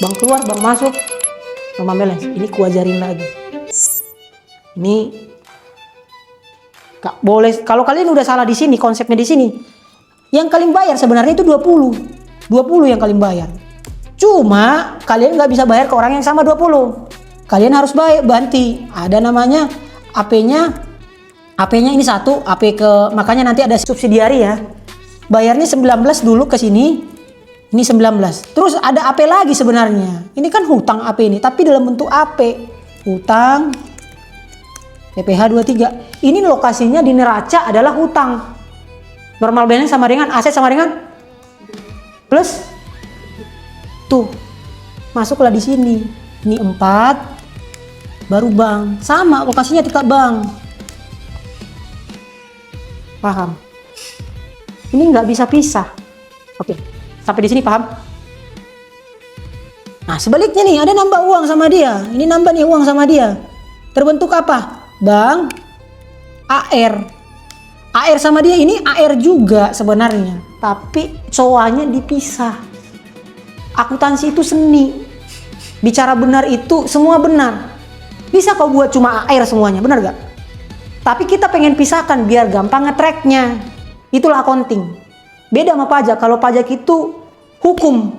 Bank keluar, bank masuk, normal balance. Ini kuajarin lagi. Ini gak boleh. Kalau kalian udah salah di sini, konsepnya di sini, yang kalian bayar sebenarnya itu 20 yang kalian bayar. Cuma kalian nggak bisa bayar ke orang yang sama 20. Kalian harus bayar banti. Ada namanya AP-nya ini satu, AP ke, makanya nanti ada subsidiari ya. Bayarnya 19 dulu ke sini. Ini 19. Terus ada AP lagi sebenarnya. Ini kan hutang AP ini, tapi dalam bentuk AP. Hutang PPh 23. Ini lokasinya di neraca adalah hutang. Normal balance sama dengan aset sama dengan plus. Tuh. Masuklah di sini. Ini 4 baru bank. Sama lokasinya tingkat bank. Paham? Ini nggak bisa pisah. Oke. Sampai di sini paham? Nah, sebaliknya nih, ada nambah uang sama dia. Ini nambah nih uang sama dia. Terbentuk apa? Bank AR. AR sama dia ini AR juga sebenarnya. Tapi coanya dipisah. Akuntansi itu seni. Bicara benar itu semua benar. Bisa kau buat cuma AR semuanya, benar gak? Tapi kita pengen pisahkan biar gampang nge-tracknya. Itulah accounting. Beda sama pajak. Kalau pajak itu hukum,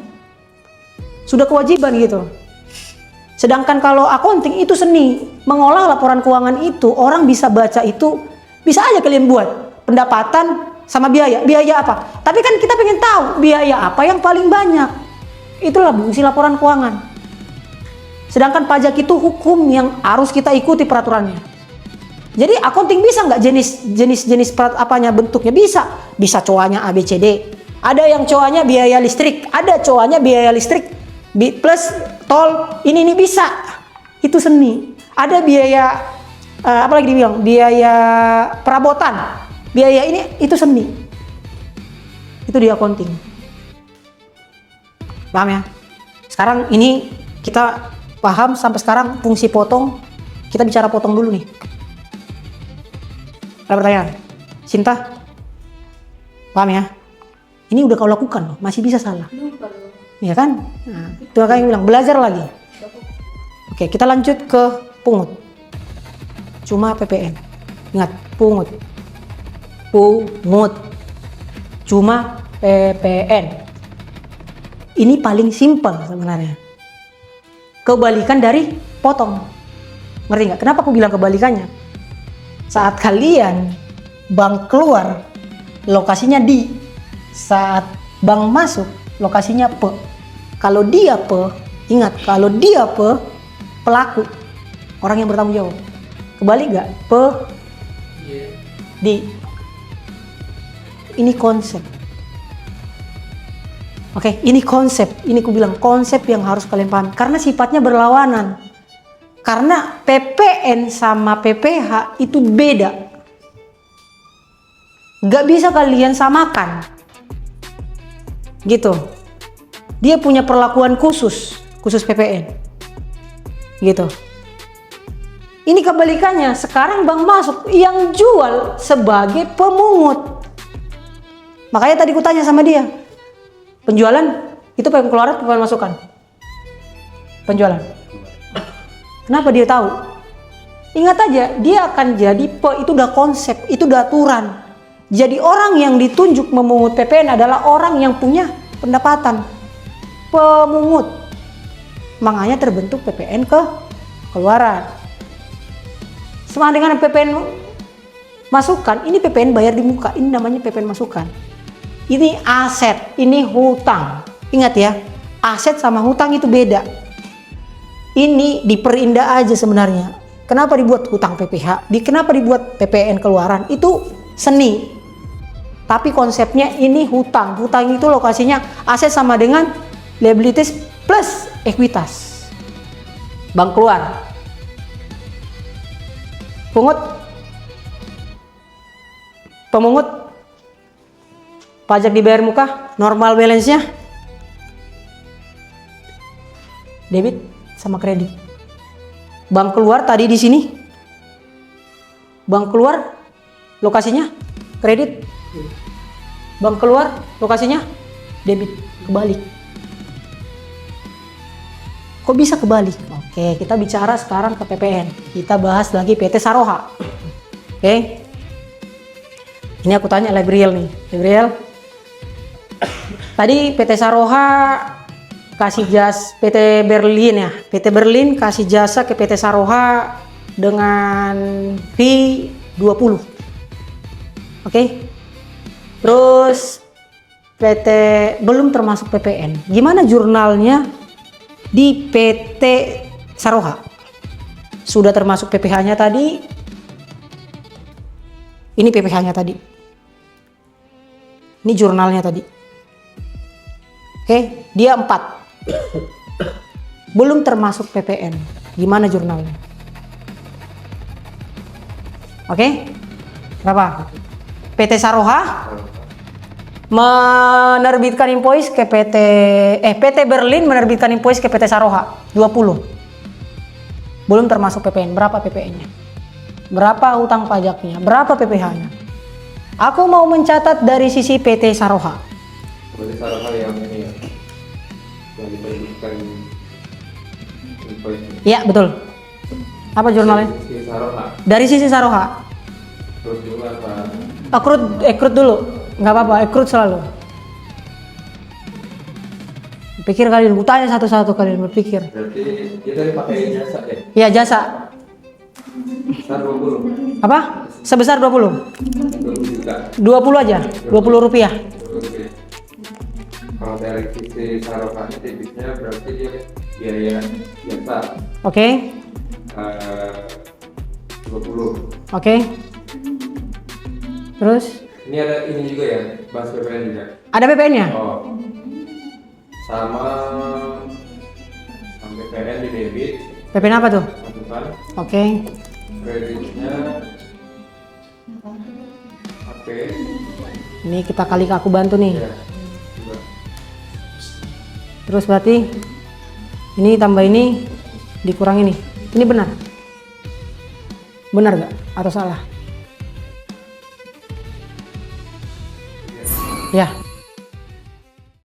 sudah kewajiban gitu. Sedangkan kalau accounting itu seni. Mengolah laporan keuangan itu, orang bisa baca itu, bisa aja kalian buat pendapatan sama biaya. Biaya apa? Tapi kan kita pengen tahu biaya apa yang paling banyak. Itulah fungsi laporan keuangan. Sedangkan pajak itu hukum yang harus kita ikuti peraturannya. Jadi accounting bisa nggak jenis apanya bentuknya? Bisa coanya ABCD. Ada yang coanya biaya listrik, ada coanya biaya listrik plus tol. Ini bisa. Itu seni. Ada biaya apa lagi dibilang? Biaya perabotan. Biaya ini itu seni. Itu di accounting. Paham ya? Sekarang ini kita paham sampai sekarang fungsi potong. Kita bicara potong dulu nih. Ada pertanyaan? Sinta? Paham ya? Ini udah kau lakukan loh, masih bisa salah. Iya kan? Nah, itu akan yang bilang, belajar lagi. Oke, kita lanjut ke pungut. Cuma PPN. Ingat, pungut. Pungut. Cuma PPN. Ini paling simpel sebenarnya. Kebalikan dari potong. Ngerti nggak? Kenapa aku bilang kebalikannya? Saat kalian bank keluar, lokasinya di. Saat bank masuk, lokasinya pe. Kalau dia pe, ingat, kalau dia pe, pelaku, orang yang bertanggung jawab. Kebalik nggak? Pe, di. Ini konsep. Oke, ini konsep. Ini aku bilang konsep yang harus kalian paham. Karena sifatnya berlawanan. Karena PPN sama PPh itu beda. Gak bisa kalian samakan. Gitu. Dia punya perlakuan khusus PPN. Gitu. Ini kebalikannya. Sekarang bank masuk yang jual sebagai pemungut. Makanya tadi kutanya sama dia. Penjualan itu pengeluaran atau pemasukan? Penjualan. Kenapa dia tahu? Ingat aja, dia akan jadi itu udah konsep, itu udah aturan. Jadi orang yang ditunjuk memungut PPN adalah orang yang punya pendapatan pemungut. Makanya terbentuk PPN keluaran. Sama dengan PPN masukan, ini PPN bayar di muka, ini namanya PPN masukan. Ini aset, ini hutang. Ingat ya, aset sama hutang itu beda. Ini diperindah aja sebenarnya. Kenapa dibuat hutang PPh? Kenapa dibuat PPN keluaran? Itu seni. Tapi konsepnya ini hutang. Hutang itu lokasinya aset sama dengan liabilities plus ekuitas. Bank keluar. Pungut. Pemungut. Pajak dibayar muka. Normal balance-nya. Debit sama kredit. Bank keluar tadi di sini. Bank keluar lokasinya kredit. Bank keluar lokasinya debit. Kebalik. Kok bisa kebalik? Oke, kita bicara sekarang ke PPN. Kita bahas lagi PT Saroha. Oke. Ini aku tanya Gabriel nih. Gabriel. Tadi PT Saroha kasih PT Berlin ya. PT Berlin kasih jasa ke PT Saroha dengan fee 20. Oke. Terus PT belum termasuk PPN. Gimana jurnalnya di PT Saroha? Sudah termasuk PPh-nya tadi. Ini PPh-nya tadi. Ini jurnalnya tadi. Oke, dia 4. Belum termasuk PPN. Gimana jurnalnya? Oke. Berapa? PT Saroha menerbitkan invoice ke PT Berlin menerbitkan invoice ke PT Saroha 20. Belum termasuk PPN. Berapa PPN-nya? Berapa utang pajaknya? Berapa PPh-nya? Aku mau mencatat dari sisi PT Saroha. PT Saroha yang ini ya, yang diterbitkan invoice. Iya, betul. Apa jurnalnya? Sisi Saroha. Dari sisi Saroha. Terus juga apa? Ekrut dulu. Nggak apa-apa, ekrut selalu. Pikir kalian, tanya satu-satu kalian berpikir. Berarti dia tadi pakai jasa ya? Iya, jasa. Sebesar 20. Apa? Sebesar 20. 20 juta. 20 aja. 20 rupiah. 20 rupiah. Kalau dari sisi Sarohanya debitnya berarti dia biaya jasa Oke. 20. Oke. Terus Ini ada ini juga ya, bahas PPN juga. ada PPN-nya? Oh. Sama PPN di debit. PPN apa tuh? Masukkan. Oke. Kreditnya HP. Ini kita kali aku bantu nih. Ya. Coba. Terus berarti ini tambah ini dikurang ini. Ini benar? Benar gak? Atau salah? Ya.